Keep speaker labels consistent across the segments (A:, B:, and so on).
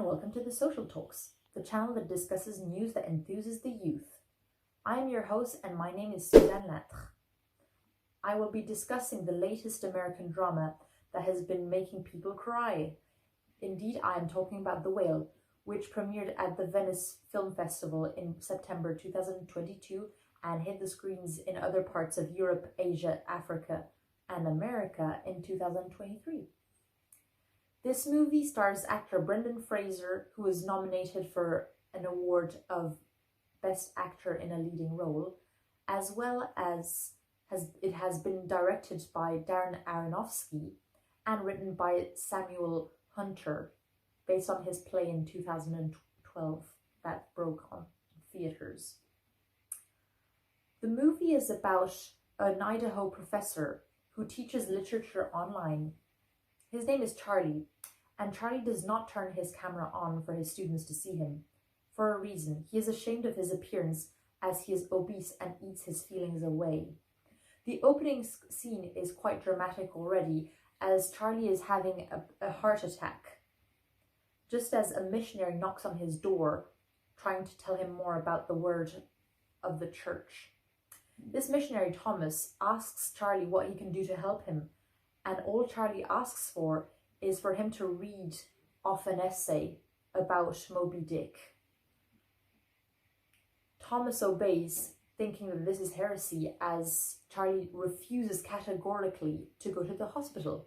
A: and welcome to the Social Talks, the channel that discusses news that enthuses the youth. I am your host and my name is Suzanne Latre. I will be discussing the latest American drama that has been making people cry. Indeed, I am talking about The Whale, which premiered at the Venice Film Festival in September 2022 and hit the screens in other parts of Europe, Asia, Africa, and America in 2023. This movie stars actor Brendan Fraser, who is nominated for an award of Best Actor in a Leading Role, as well as it has been directed by Darren Aronofsky and written by Samuel Hunter, based on his play in 2012 that broke on theaters. The movie is about an Idaho professor who teaches literature online. His name is Charlie, and Charlie does not turn his camera on for his students to see him. For a reason, he is ashamed of his appearance as he is obese and eats his feelings away. The opening scene is quite dramatic already, as Charlie is having a heart attack, just as a missionary knocks on his door, trying to tell him more about the word of the church. This missionary, Thomas, asks Charlie what he can do to help him, and all Charlie asks for is for him to read off an essay about Moby Dick. Thomas obeys, thinking that this is heresy, as Charlie refuses categorically to go to the hospital.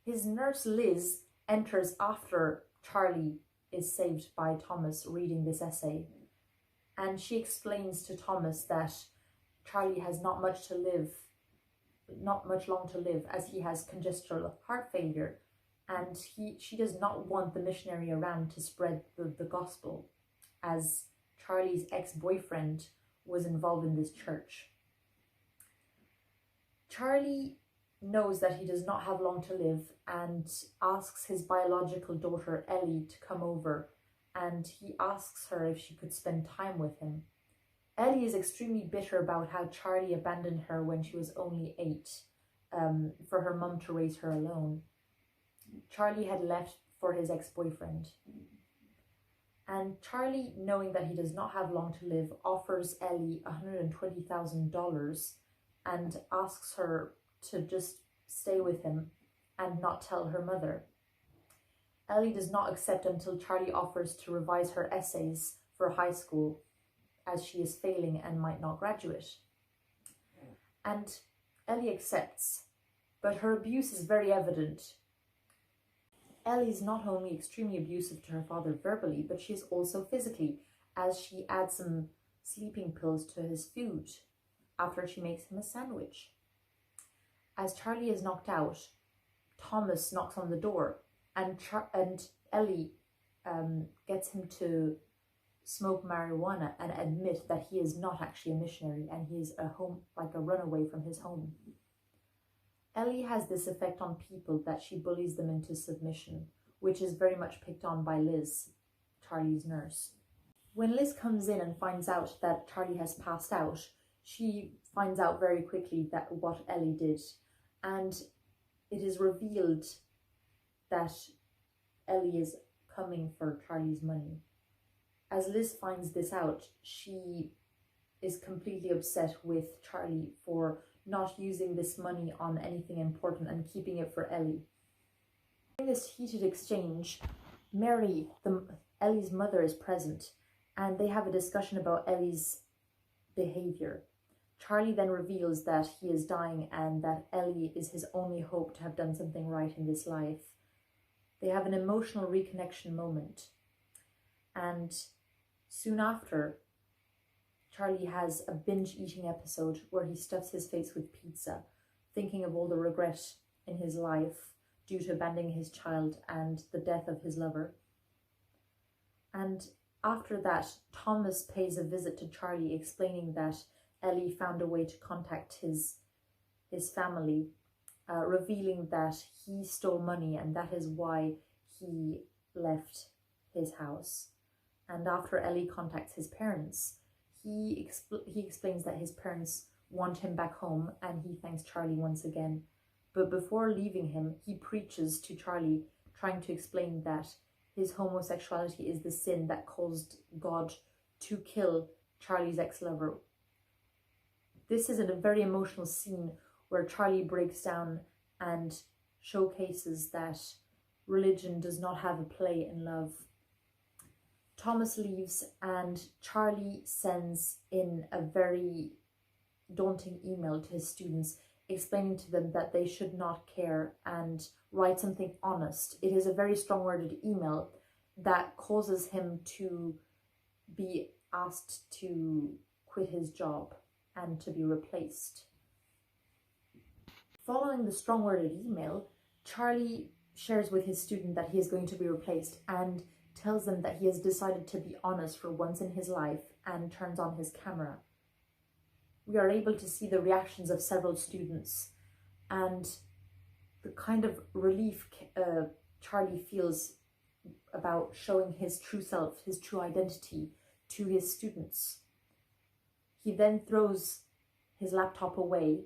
A: His nurse Liz enters after Charlie is saved by Thomas reading this essay, and she explains to Thomas that Charlie has not much long to live, as he has congestive heart failure, and she does not want the missionary around to spread the gospel, as Charlie's ex-boyfriend was involved in this church. Charlie knows that he does not have long to live and asks his biological daughter Ellie to come over, and he asks her if she could spend time with him. Ellie is extremely bitter about how Charlie abandoned her when she was only 8, for her mum to raise her alone. Charlie had left for his ex-boyfriend. And Charlie, knowing that he does not have long to live, offers Ellie $120,000 and asks her to just stay with him and not tell her mother. Ellie does not accept until Charlie offers to revise her essays for high school, as she is failing and might not graduate. And Ellie accepts, but her abuse is very evident. Ellie is not only extremely abusive to her father verbally, but she is also physically, as she adds some sleeping pills to his food after she makes him a sandwich. As Charlie is knocked out, Thomas knocks on the door, and Ellie gets him to smoke marijuana and admit that he is not actually a missionary and he is a runaway from his home. Ellie has this effect on people that she bullies them into submission, which is very much picked on by Liz, Charlie's nurse. When Liz comes in and finds out that Charlie has passed out, she finds out very quickly that what Ellie did, and it is revealed that Ellie is coming for Charlie's money. As Liz finds this out, she is completely upset with Charlie for not using this money on anything important and keeping it for Ellie. In this heated exchange, Mary, Ellie's mother, is present, and they have a discussion about Ellie's behavior. Charlie then reveals that he is dying and that Ellie is his only hope to have done something right in this life. They have an emotional reconnection moment, and soon after, Charlie has a binge-eating episode where he stuffs his face with pizza, thinking of all the regret in his life due to abandoning his child and the death of his lover. And after that, Thomas pays a visit to Charlie, explaining that Ellie found a way to contact his family, revealing that he stole money and that is why he left his house. And after Ellie contacts his parents, he explains that his parents want him back home, and he thanks Charlie once again. But before leaving him, he preaches to Charlie, trying to explain that his homosexuality is the sin that caused God to kill Charlie's ex-lover. This is a very emotional scene where Charlie breaks down and showcases that religion does not have a play in love. Thomas leaves and Charlie sends in a very daunting email to his students, explaining to them that they should not care and write something honest. It is a very strong-worded email that causes him to be asked to quit his job and to be replaced. Following the strong-worded email, Charlie shares with his student that he is going to be replaced and tells them that he has decided to be honest for once in his life and turns on his camera. We are able to see the reactions of several students and the kind of relief Charlie feels about showing his true self, his true identity to his students. He then throws his laptop away,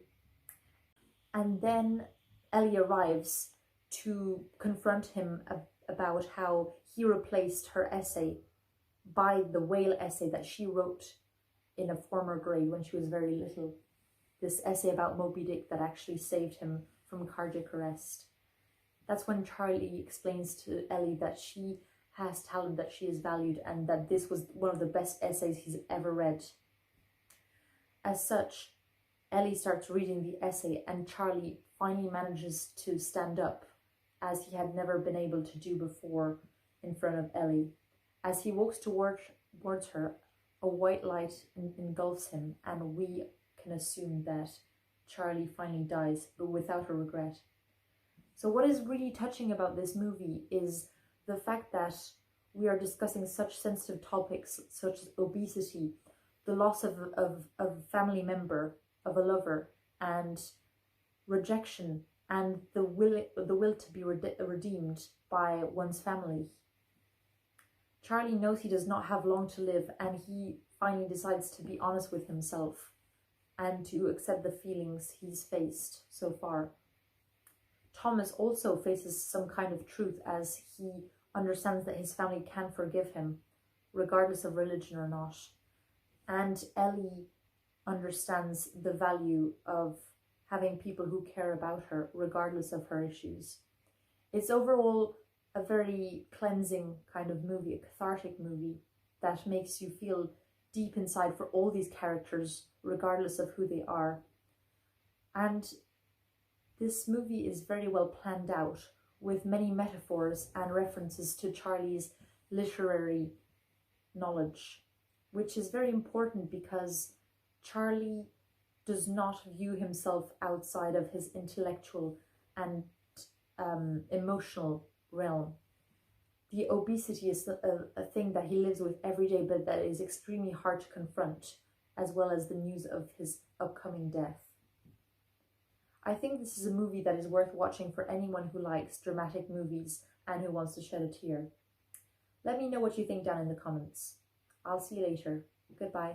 A: and then Ellie arrives to confront him about how he replaced her essay by the whale essay that she wrote in a former grade when she was very little. This essay about Moby Dick that actually saved him from cardiac arrest. That's when Charlie explains to Ellie that she has talent, that she is valued, and that this was one of the best essays he's ever read. As such, Ellie starts reading the essay and Charlie finally manages to stand up, as he had never been able to do before in front of Ellie. As he walks towards her, a white light engulfs him, and we can assume that Charlie finally dies, but without a regret. So what is really touching about this movie is the fact that we are discussing such sensitive topics such as obesity, the loss of a family member, of a lover, and rejection, and the will to be redeemed by one's family. Charlie knows he does not have long to live, and he finally decides to be honest with himself and to accept the feelings he's faced so far. Thomas also faces some kind of truth as he understands that his family can forgive him, regardless of religion or not. And Ellie understands the value of having people who care about her, regardless of her issues. It's overall a very cleansing kind of movie, a cathartic movie that makes you feel deep inside for all these characters, regardless of who they are. And this movie is very well planned out, with many metaphors and references to Charlie's literary knowledge, which is very important because Charlie does not view himself outside of his intellectual and emotional realm. The obesity is a thing that he lives with every day, but that is extremely hard to confront, as well as the news of his upcoming death. I think this is a movie that is worth watching for anyone who likes dramatic movies and who wants to shed a tear. Let me know what you think down in the comments. I'll see you later. Goodbye.